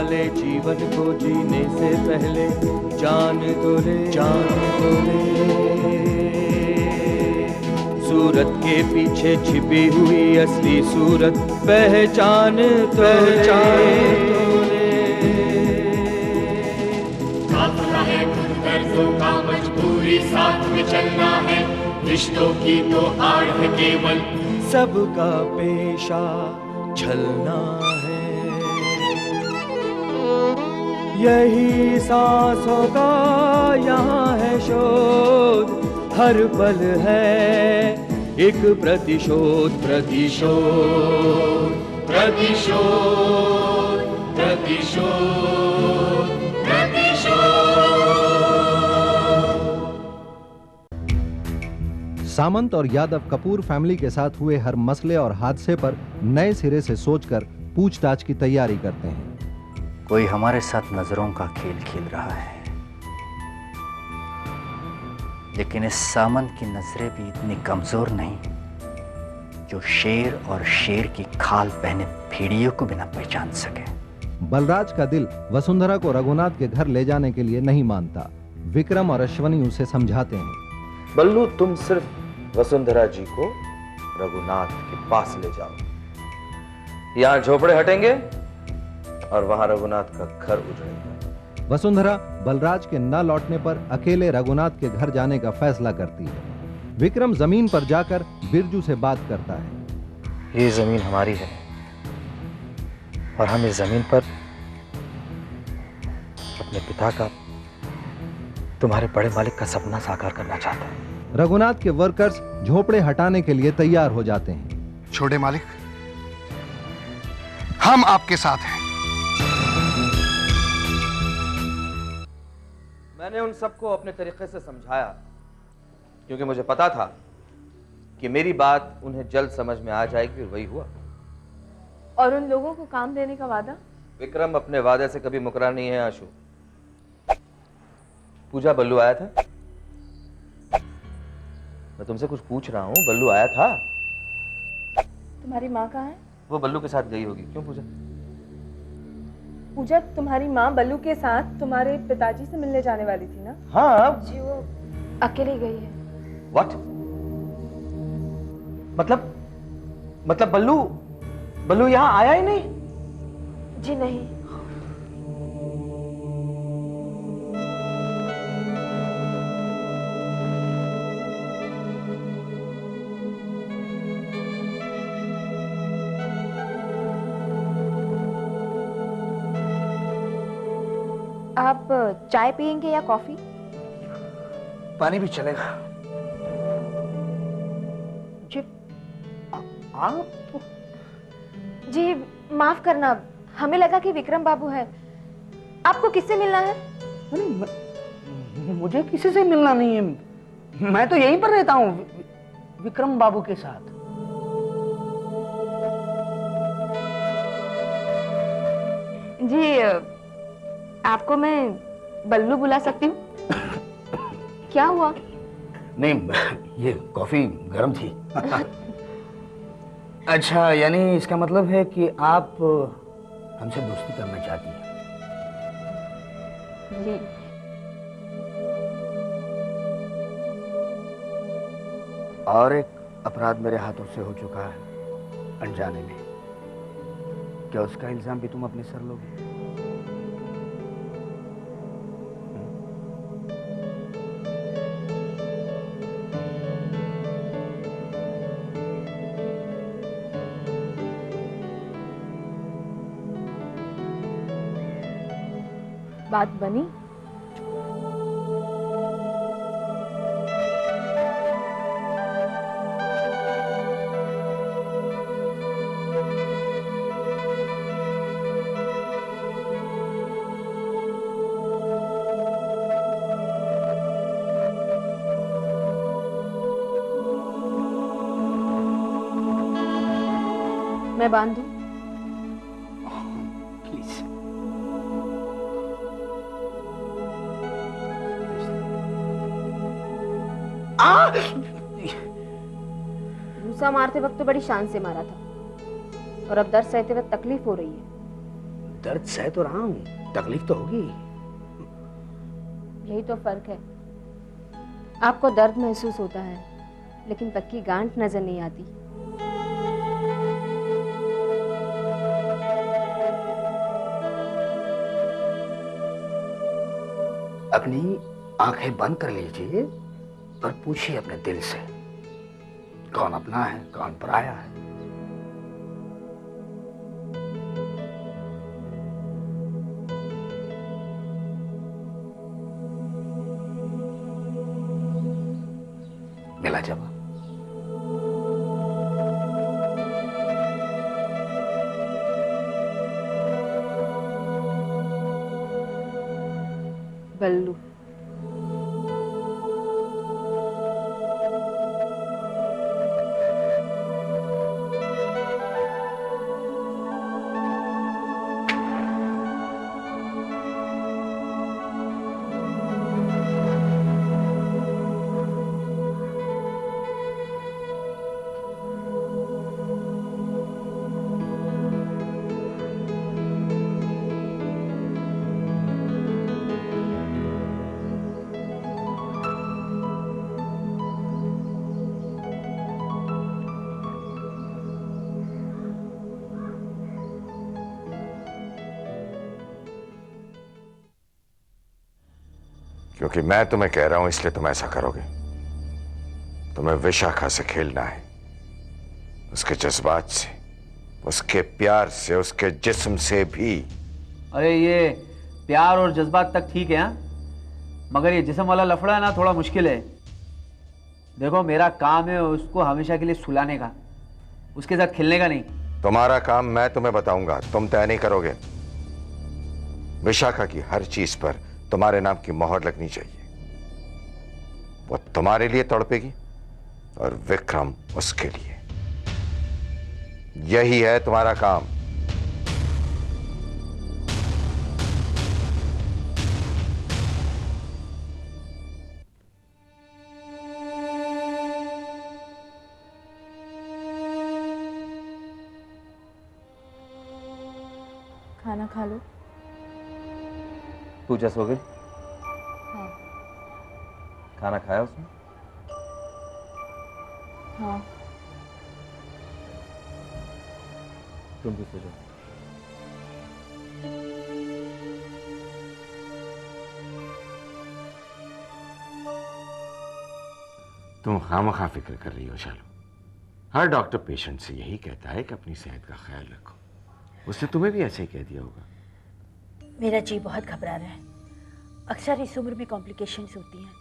वाले जीवन को जीने से पहले जान तो ले, जान तो ले। सूरत के पीछे छिपी हुई असली सूरत पहचान तो ले। काफिला है खुद गर्जों का, मजबूरी साथ में चलना है, रिश्तों की तो आड़ है केवल, सबका पेशा छलना है। यही सांसों का यहाँ है शोध, हर पल है एक प्रतिशोध, प्रतिशोध, प्रतिशोध, प्रतिशोध, प्रतिशोध। सामंत और यादव कपूर फैमिली के साथ हुए हर मसले और हादसे पर नए सिरे से सोचकर पूछताछ की तैयारी करते हैं। कोई हमारे साथ नजरों का खेल खेल रहा है, लेकिन इस सामंत की नजरें भी इतनी कमजोर नहीं जो शेर और शेर की खाल पहने भेड़ियों को बिना पहचान सके। बलराज का दिल वसुंधरा को रघुनाथ के घर ले जाने के लिए नहीं मानता। विक्रम और अश्वनी उसे समझाते हैं। बल्लू, तुम सिर्फ वसुंधरा जी को रघुनाथ के पास ले जाओ। यहाँ झोपड़े हटेंगे और वहां रघुनाथ का घर उजड़ेगा। वसुंधरा बलराज के न लौटने पर अकेले रघुनाथ के घर जाने का फैसला करती है। विक्रम जमीन पर जाकर बिरजू से बात करता है। ये जमीन हमारी है और हम इस जमीन पर अपने पिता का, तुम्हारे बड़े मालिक का सपना साकार करना चाहते हैं। रघुनाथ के वर्कर्स झोपड़े हटाने के लिए तैयार हो जाते हैं। छोटे मालिक, हम आपके साथ हैं। मैंने उन सबको अपने तरीके से समझाया, क्योंकि मुझे पता था कि मेरी बात उन्हें जल्द समझ में आ जाएगी। वही हुआ। और उन लोगों को काम देने का वादा? विक्रम अपने वादे से कभी मुकरा नहीं है आशु। पूजा, बल्लू आया था? मैं तुमसे कुछ पूछ रहा हूँ। बल्लू आया था? तुम्हारी माँ कहाँ है? वो बल्लू के साथ गई होगी। क्यों पूजा? पूजा, तुम्हारी माँ बल्लू के साथ तुम्हारे पिताजी से मिलने जाने वाली थी ना? हाँ जी, वो अकेली गई है। व्हाट? मतलब बल्लू यहाँ आया ही नहीं? जी नहीं। आप चाय पियेंगे या कॉफी? पानी भी चलेगा। जी जी, माफ करना, हमें लगा कि विक्रम बाबू है। आपको किससे मिलना है? मुझे किसी से मिलना नहीं है, मैं तो यहीं पर रहता हूँ विक्रम बाबू के साथ। जी, आपको मैं बल्लू बुला सकती हूँ? क्या हुआ? नहीं, ये कॉफी गर्म थी। अच्छा, यानी इसका मतलब है कि आप हमसे दोस्ती करना चाहती हैं? जी। और एक अपराध मेरे हाथों से हो चुका है अनजाने में, क्या उसका इल्जाम भी तुम अपने सर लोगे? बात बनी? मैं बांधूं? प्लीज। घूसा मारते वक्त तो बड़ी शान से मारा था, और अब दर्द सहते वक्त तकलीफ हो रही है। दर्द सह तो रहा हूं, तकलीफ तो होगी। यही तो फर्क है, आपको दर्द महसूस होता है लेकिन पक्की गांठ नजर नहीं आती। अपनी आंखें बंद कर लीजिए और पूछिए अपने दिल से, कौन अपना है कौन पराया है। मिला जवाब। बल्लू। क्योंकि मैं तुम्हें कह रहा हूं इसलिए तुम ऐसा करोगे। तुम्हें विशाखा से खेलना है, उसके जज्बात से, उसके प्यार से, उसके जिस्म से भी। अरे ये प्यार और जज्बात तक ठीक है, मगर ये जिस्म वाला लफड़ा है ना, थोड़ा मुश्किल है। देखो मेरा काम है उसको हमेशा के लिए सुलाने का, उसके साथ खेलने का नहीं। तुम्हारा काम मैं तुम्हें बताऊंगा, तुम तय नहीं करोगे। विशाखा की हर चीज पर तुम्हारे नाम की मोहर लगनी चाहिए। वो तुम्हारे लिए तड़पेगी और विक्रम उसके लिए। यही है तुम्हारा काम। खाना खा लो। पूजा सो गई? हाँ। खाना खाया उसने? हाँ। तुम भी सो जाओ। तुम खामखा फिक्र कर रही हो शालू। हर डॉक्टर पेशेंट से यही कहता है कि अपनी सेहत का ख्याल रखो। उसने तुम्हें भी ऐसे ही कह दिया होगा। मेरा जी बहुत घबरा रहा है। अक्सर इस उम्र में कॉम्प्लिकेशंस होती हैं।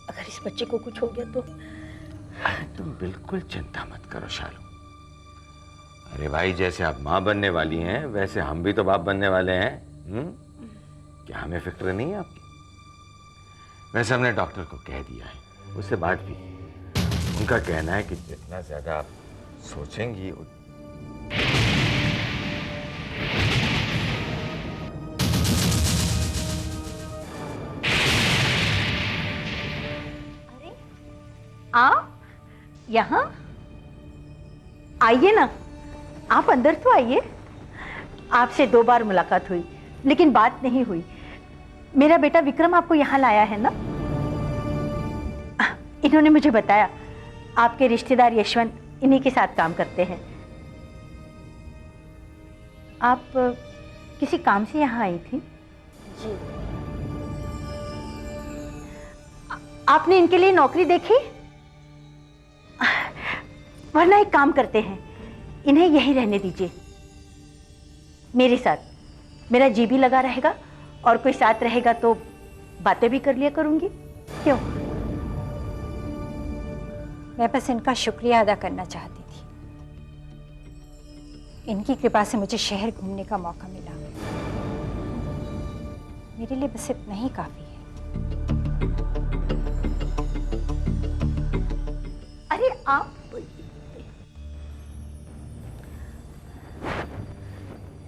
अगर इस बच्चे को कुछ हो गया तो। अरे तुम बिल्कुल चिंता मत करो शालू। अरे भाई, जैसे आप माँ बनने वाली हैं वैसे हम भी तो बाप बनने वाले हैं। क्या हमें फिक्र नहीं है आपकी? वैसे हमने डॉक्टर को कह दिया है, उससे बात भी की। उनका कहना है कि जितना ज्यादा आप सोचेंगी आप यहाँ आइए ना, आप अंदर तो आइए। आपसे 2 बार मुलाकात हुई लेकिन बात नहीं हुई। मेरा बेटा विक्रम आपको यहाँ लाया है ना? इन्होंने मुझे बताया आपके रिश्तेदार यशवंत इन्हीं के साथ काम करते हैं। आप किसी काम से यहाँ आई थी? जी। आपने इनके लिए नौकरी देखी? वरना एक काम करते हैं, इन्हें यहीं रहने दीजिए मेरे साथ। मेरा जी भी लगा रहेगा और कोई साथ रहेगा तो बातें भी कर लिया करूंगी। क्यों? मैं बस इनका शुक्रिया अदा करना चाहती थी। इनकी कृपा से मुझे शहर घूमने का मौका मिला। मेरे लिए बस इतना ही काफी है। अरे आप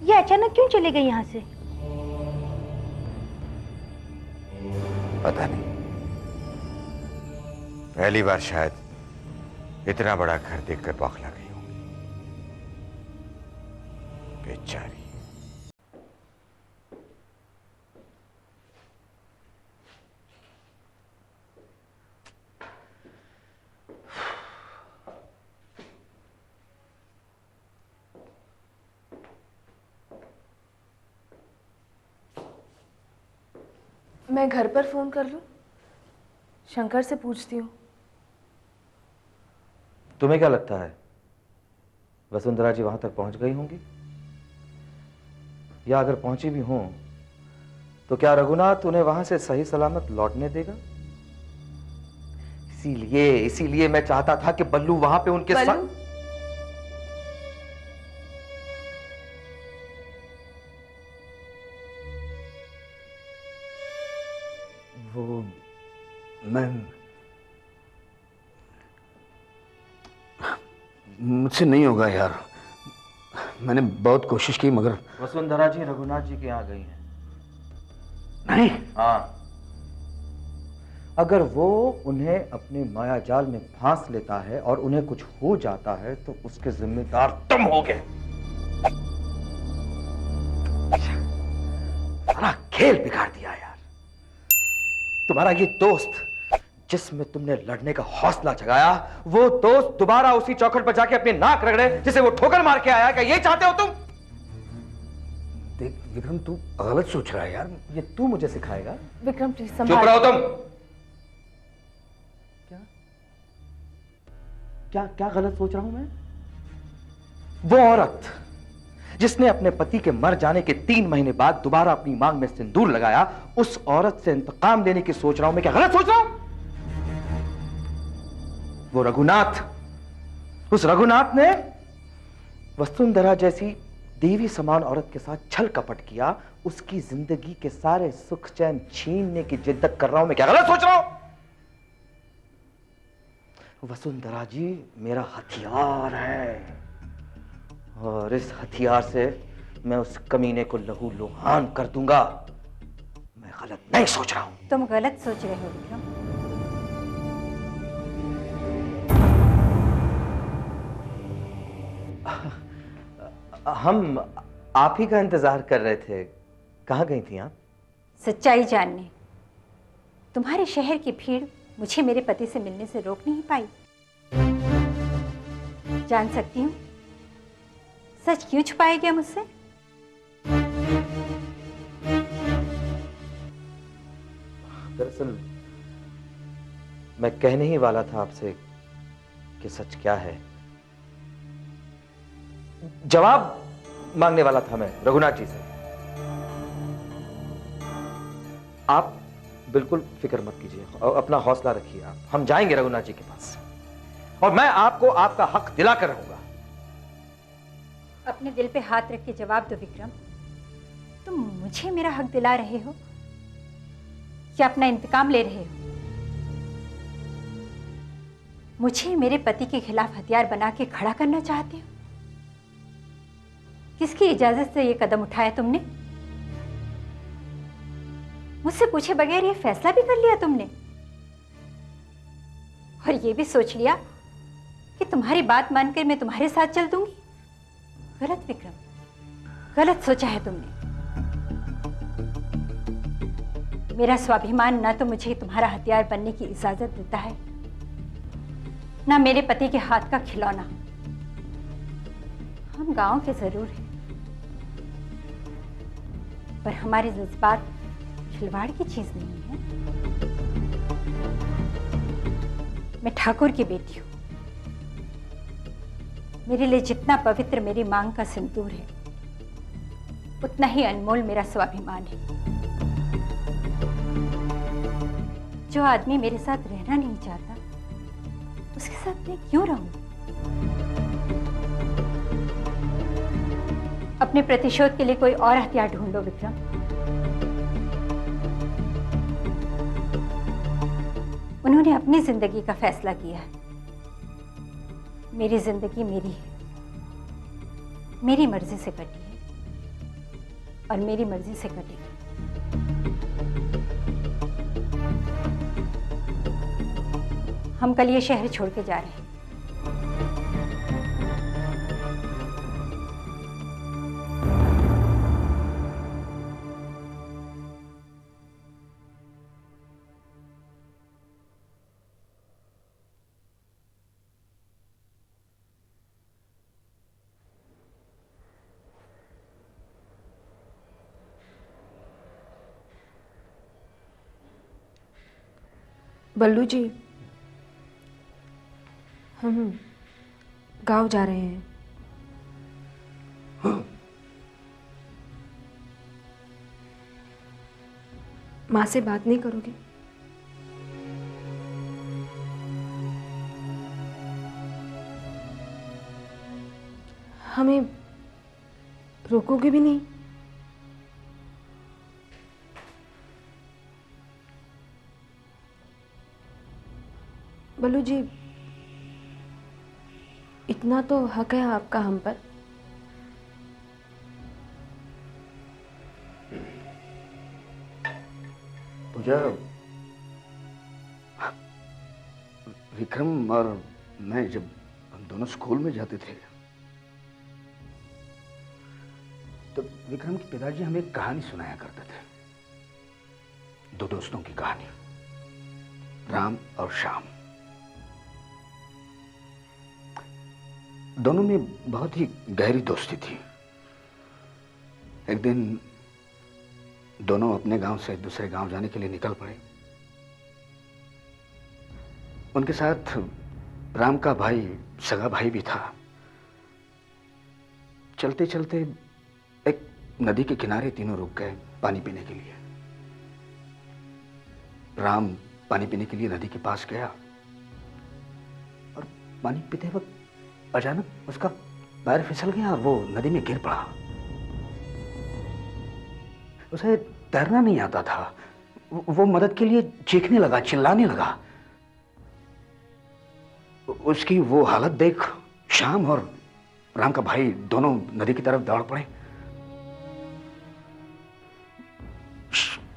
ये अचानक क्यों चले गए यहाँ से? पता नहीं, पहली बार शायद इतना बड़ा घर देखकर बौखला गई होंगी। बेचारी। मैं घर पर फोन कर लूं? शंकर से पूछती हूँ। तुम्हें क्या लगता है वसुंधरा जी वहां तक पहुंच गई होंगी? या अगर पहुंची भी हों तो क्या रघुनाथ उन्हें वहां से सही सलामत लौटने देगा? इसीलिए मैं चाहता था कि बल्लू वहां पे उनके साथ। वो मैं मुझसे नहीं होगा यार। मैंने बहुत कोशिश की मगर। वसुंधरा जी रघुनाथ जी के यहाँ गई हैं। नहीं। हाँ, अगर वो उन्हें अपने माया जाल में फांस लेता है और उन्हें कुछ हो जाता है तो उसके जिम्मेदार तुम होगे। सारा खेल बिगाड़ दिया यार। तुम्हारा ये दोस्त जिसमें तुमने लड़ने का हौसला जगाया, वो दोस्त दोबारा उसी चौखट पर जाके अपनी नाक रगड़े जिसे वो ठोकर मार के आया। क्या ये चाहते हो तुम? देख विक्रम, तू गलत सोच रहा है यार। ये तू मुझे सिखाएगा? विक्रम प्लीज चुप रहो तुम। क्या गलत सोच रहा हूं मैं? वो औरत जिसने अपने पति के मर जाने के 3 महीने बाद दोबारा अपनी मांग में सिंदूर लगाया, उस औरत से इंतकाम लेने की सोच रहा हूं मैं। क्या गलत सोच रहा हूं? वो रघुनाथ, उस रघुनाथ ने वसुंधरा जैसी देवी समान औरत के साथ छल कपट किया। उसकी जिंदगी के सारे सुख चैन छीनने की जिद्दत कर रहा हूं मैं। क्या गलत सोच रहा हूं? वसुंधरा जी मेरा हथियार है और इस हथियार से मैं उस कमीने को लहू लुहान कर दूंगा। मैं गलत नहीं सोच रहा हूं। तुम गलत सोच रहे हो विक्रम। हम आप ही का इंतजार कर रहे थे। कहां गई थी आप? सच्चाई जानने। तुम्हारे शहर की भीड़ मुझे मेरे पति से मिलने से रोक नहीं पाई। जान सकती हूँ सच क्यों छुपाया गया मुझसे? दरअसल मैं कहने ही वाला था आपसे कि सच क्या है। जवाब मांगने वाला था मैं रघुनाथ जी से। आप बिल्कुल फिक्र मत कीजिए और अपना हौसला रखिए। आप, हम जाएंगे रघुनाथ जी के पास और मैं आपको आपका हक दिला कर रहूंगा। अपने दिल पे हाथ रख के जवाब दो विक्रम। तुम मुझे मेरा हक दिला रहे हो या अपना इंतकाम ले रहे हो? मुझे मेरे पति के खिलाफ हथियार बना के खड़ा करना चाहते हो? किसकी इजाजत से यह कदम उठाया तुमने? मुझसे पूछे बगैर यह फैसला भी कर लिया तुमने और यह भी सोच लिया कि तुम्हारी बात मानकर मैं तुम्हारे साथ चल दूंगी। गलत विक्रम, गलत सोचा है तुमने। मेरा स्वाभिमान ना तो मुझे तुम्हारा हथियार बनने की इजाजत देता है, ना मेरे पति के हाथ का खिलौना। हम गांव के जरूर हैं, पर हमारे जज्बात खिलवाड़ की चीज नहीं है। मैं ठाकुर की बेटी हूं। मेरे लिए जितना पवित्र मेरी मांग का सिंदूर है, उतना ही अनमोल मेरा स्वाभिमान है। जो आदमी मेरे साथ रहना नहीं चाहता, उसके साथ मैं क्यों रहूं? अपने प्रतिशोध के लिए कोई और हथियार ढूंढो विक्रम। उन्होंने अपनी जिंदगी का फैसला किया है। मेरी जिंदगी मेरी है, मेरी मर्जी से कटी है और मेरी मर्जी से कटेगी। हम कल ये शहर छोड़ के जा रहे हैं। बल्लू जी, हम गांव जा रहे हैं। हाँ। माँ से बात नहीं करोगे? हमें रोकोगे भी नहीं? बल्लू जी, इतना तो हक है आपका हम पर। पूजा, विक्रम और मैं जब हम दोनों स्कूल में जाते थे तो विक्रम के पिताजी हमें एक कहानी सुनाया करते थे, दो दोस्तों की कहानी, राम और श्याम। दोनों में बहुत ही गहरी दोस्ती थी। एक दिन दोनों अपने गांव से दूसरे गांव जाने के लिए निकल पड़े। उनके साथ राम का भाई, सगा भाई भी था। चलते चलते एक नदी के किनारे तीनों रुक गए पानी पीने के लिए। राम पानी पीने के लिए नदी के पास गया और पानी पीते वक्त अचानक उसका पैर फिसल गया और वो नदी में गिर पड़ा। उसे तैरना नहीं आता था। वो मदद के लिए चीखने लगा, चिल्लाने लगा। उसकी वो हालत देख श्याम और राम का भाई दोनों नदी की तरफ दौड़ पड़े।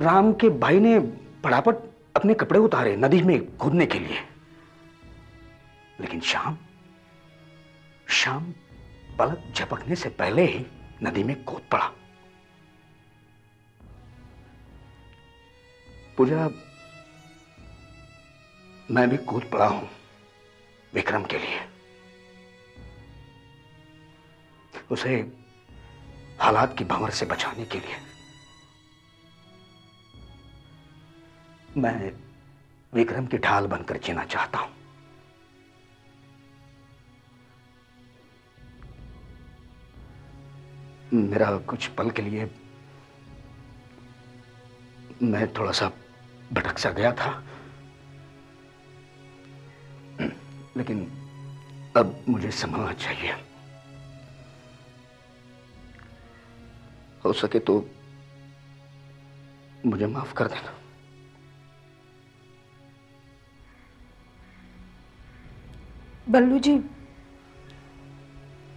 राम के भाई ने फटाफट अपने कपड़े उतारे नदी में कूदने के लिए, लेकिन श्याम पलक झपकने से पहले ही नदी में कूद पड़ा। पूजा, मैं भी कूद पड़ा हूं विक्रम के लिए। उसे हालात की भंवर से बचाने के लिए। मैं विक्रम की ढाल बनकर जीना चाहता हूं। मेरा कुछ पल के लिए मैं थोड़ा सा भटक सा गया था, लेकिन अब मुझे संभलना चाहिए। हो सके तो मुझे माफ कर देना। बल्लू जी,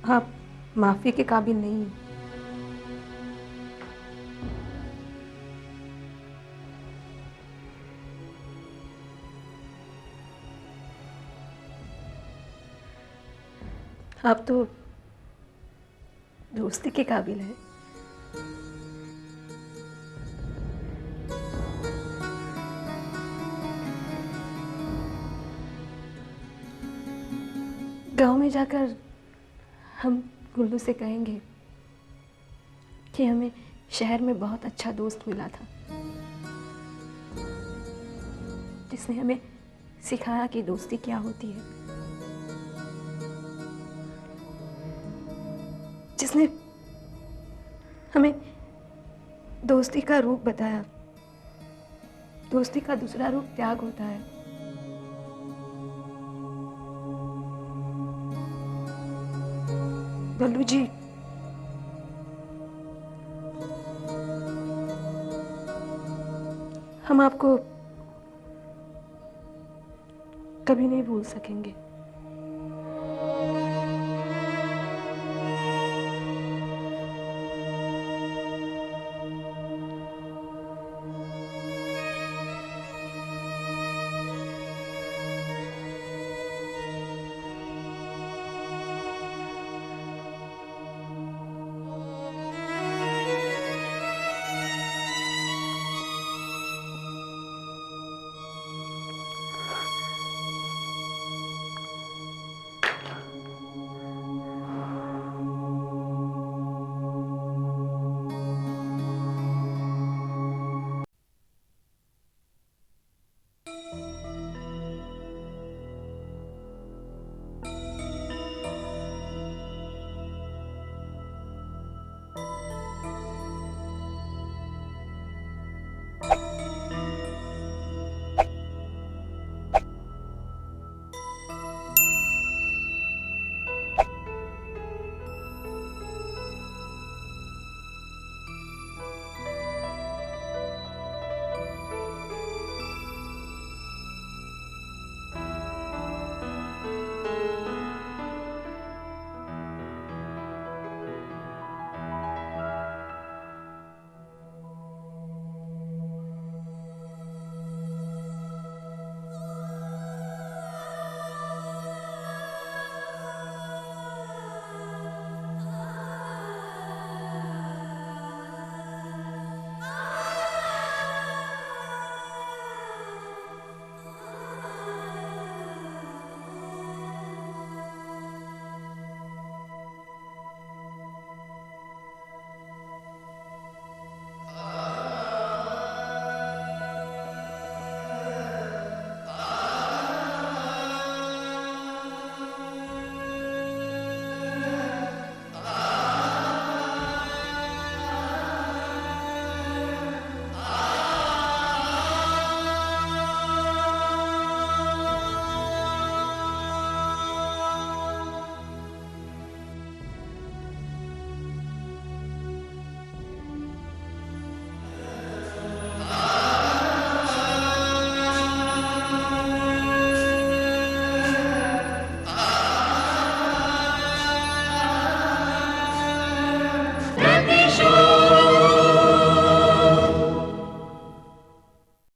आप माफी के काबिल नहीं हैं। आप तो दोस्ती के काबिल हैं। गांव में जाकर हम गुल्लू से कहेंगे कि हमें शहर में बहुत अच्छा दोस्त मिला था, जिसने हमें सिखाया कि दोस्ती क्या होती है, जिसने हमें दोस्ती का रूप बताया। दोस्ती का दूसरा रूप त्याग होता है। बल्लू जी, हम आपको कभी नहीं भूल सकेंगे।